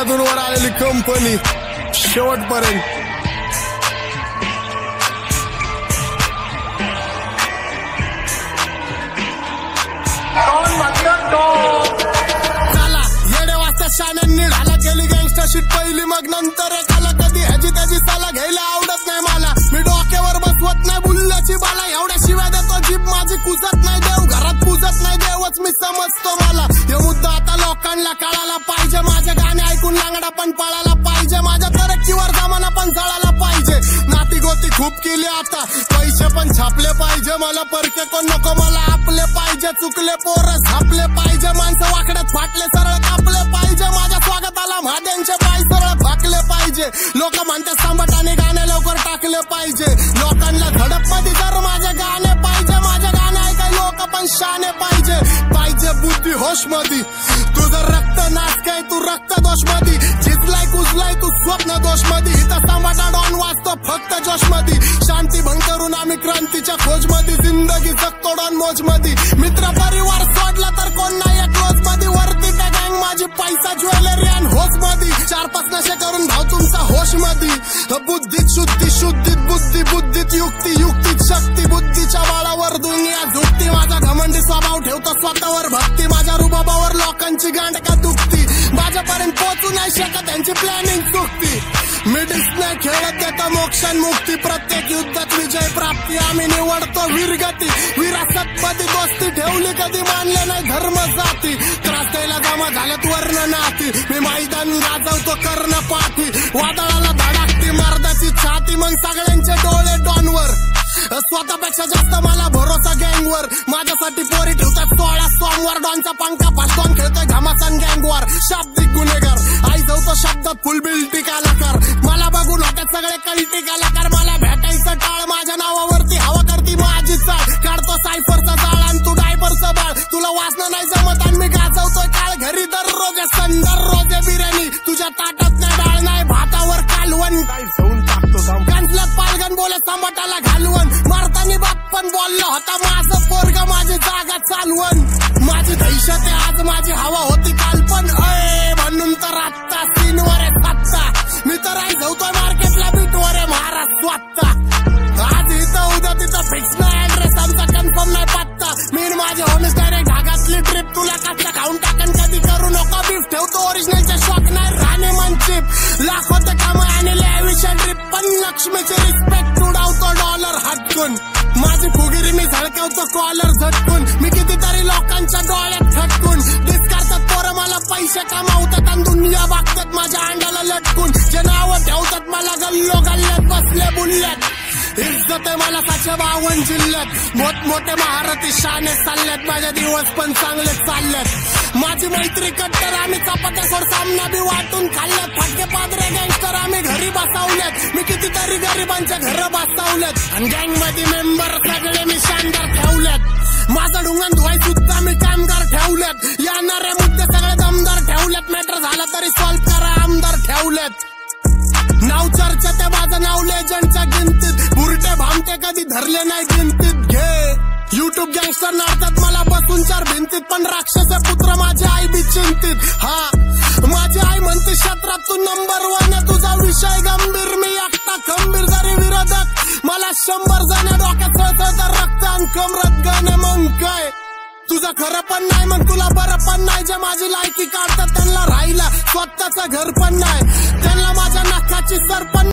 पाण्यातून वर आलेली कंपनी शेवटपर्यंत. चला येडे वाजता शाण्यांनी ढाला केली गँगस्टरशीट पहिली, मग नंतर एकाला कधी ह्याची त्याची साला घ्यायला आवडत नाही मला. मी डोक्यावर बसवत नाही बुल्ल्याची बाला, एवढ्या शिव्या देतो जीप माझी कुजत नाही, देव घरात पूजत नाही, देवच मी समजतो मला. हे मुद्दा आता लोकांना कळायला पाहिजे, माझे गाणे ऐकून लांगडा पण पळायला पाहिजे, माझ्या तरक्कीवर जमाना पण जळायला पाहिजे. नाती गोती खूप केली आता, पैसे पण छापले पाहिजे, मला परके कोण नको, मला आपले पाहिजे. चुकले पोरं झापले पाहिजे, माणसं वाकड्यात फाटले सरळ कापले पाहिजे, माझ्या स्वागताला महाद्यांचे पाय सरळ फाकले पाहिजे. लोक म्हणते सांबटाने गाणे लवकर टाकले पाहिजे, लोकांना झडप मध्ये जर माझे गाणे पाहिजे, माझे गाणे ऐकाय लोक पण शाने पाहिजे. पाहिजे बुद्धी होश मध्ये, तुझं रक्त नाच काय तू रक्त दोष मध्ये, झिजलाय कुजलाय तू स्वप्न दोष मध्ये, इथं सांबटा डॉन वाचतो फक्त जोश मध्ये. शांती भंग करून आम्ही क्रांतीच्या खोज मध्ये, जिंदगी जगतो डॉन मोज मध्ये. मित्र परिवार सोडला तर कोण नाही क्लोज मध्ये, वरती त्या गँग माझी पैसा ज्वेलरी आणि होश मध्ये. 4-5 नशे करून भाव तुमचा होश मध्ये, बुद्धीत शुद्धी शुद्धीत बुद्धी, बुद्धीत युक्ती युक्तीत शक्ती, बुद्धीच्या बाळावर दुनिया झुकती. माझा घमंडी स्वभाव ठेवतो स्वतःवर भक्ती, माझ्या रुबाबावर लोकांची गांड का दुखती, माझ्यापर्यंत पोहोचू नाही शकत त्यांची प्लॅनिंग चुकती. मिडिस नाही खेळत देता मोक्षण मुक्ती, प्रत्येक युद्धात विजय प्राप्ती, आम्ही निवडतो वीरगती. विरासत मध्ये दोस्ती ठेवली, कधी मानले नाही धर्म जाती, त्रास द्यायला जमा झाल्यात वर्ण नाती, मी मैदान गाजवतो कर्ण पाठी, वादळाला धडाकती मर्दाची छाती, मग सगळ्यांचे डोळे डॉनवर, स्वतःपेक्षा जास्त मला भरोसा गँगवर. माझ्यासाठी पोरी ठेवतात 16 सोमवार, डॉनचा पंखा फासडॉन खेळतोय घमासान गँगवर. शाब्दिक गुन्हेगार आई जाऊतो शब्दात फुल बिल्टी कलाकार, मला बघून होत्यात सगळे कल्टी कलाकार, मला भेटायचं टाळ, माझ्या नावावरती हवा करती माझी चाळ, काढतो सायफरचा जाळ आणि तू डायपरचं बाळ, तुला वाचणं नाही जमत आणि मी गाजवतोय काळ. घरी दररोज दररोज बिर्याणी, तुझ्या ताटात नाही डाळ नाही भातावर कालवण, कांचल्यात पालगण बोले सांबटाला घालवण, मारतानी बाप पण बोलला होता माझं पोरग माझी जागा चालवण. माझी दहशत आहे आज, माझी हवा होती काल पण, म्हणून तर आत्ता सीनवर आहे सत्ता, मी तर आई जाऊतोय मार्केटला बीटवर आहे महाराष्ट्र आत्ता. आज इथं उद्या तिथं फिक्स नाही ऍड्रेस, आमचा कन्फर्म नाही पत्ता, मी माझे होमिस डायरेक्ट ढागातली ट्रिप, तुला कच्चा खाऊन टाकन कधी करू नको बीफ, ठेवतो ओरिजिनलचे शॉक नाही राणे मनचिप, लाखोचे काम आणि लॅविशन ट्रिप, पण लक्ष्मीची रिस्पेक्ट उडावतो डॉलर हटकून, माझी फुगिरी मी झळकावतो कॉलर झटकून, मी कितीतरी लोकांच्या डोळ्यात खटकून, डिस्कारतात पोरं मला पैसे कमावतात आणि दुनिया बघतात माझ्या अंडाला लटकून, जे नावं ठेवतात मला गल्लो गल्ल्यात बसले बुल्ल्यात, इज्जत आहे मला 752 जिल्ह्यात, मोठमोठे महारथी शाने चालल्यात, माझे दिवस पण चांगले चालल्यात. माझी मैत्री कट्टर, आम्ही चपात्या सोड सामना बी वाटून खाल्ल्यात, फटके पादरे गँगस्टर आम्ही घरी बसवल्यात, मी कितीतरी गरिबांच्या घर बसवल्यात, आणि गँग मध्ये मेंबर सगळे मी शानदार ठेवल्यात, माझं ढुंगण धुवाय सुद्धा मी कामगार ठेवल्यात, येणारे मुद्दे सगळे दमदार ठेवल्यात, मॅटर झाला तरी सॉल्व करा आमदार ठेवल्यात. नाव चर्चा ते माझं नाव लेजंडच्या गिनतीत, बुरटे भामटे कधी धरले नाही गिनतीत, घे युट्यूब गँगस्टर नाडतात मला बसून 4 भिंतीत, पण राक्षस पुत्र माझी आई बी चिंतित. हा माझी आई म्हणते क्षेत्रात तू नंबर 1 आहे, तुझा विषय गंभीर, मी एकटा खंबीर, जरी विरोधक मला 100 जण डोक्यात सळसळतं रक्त आणि कमरत गाणे, मग काय तुझं खरं पण नाही मग तुला बरं पण नाही, जे माझी लायकी काढतात त्यांना राहिला स्वतःचं घर पण नाही, त्यांना माझ्या नाकाची सर पण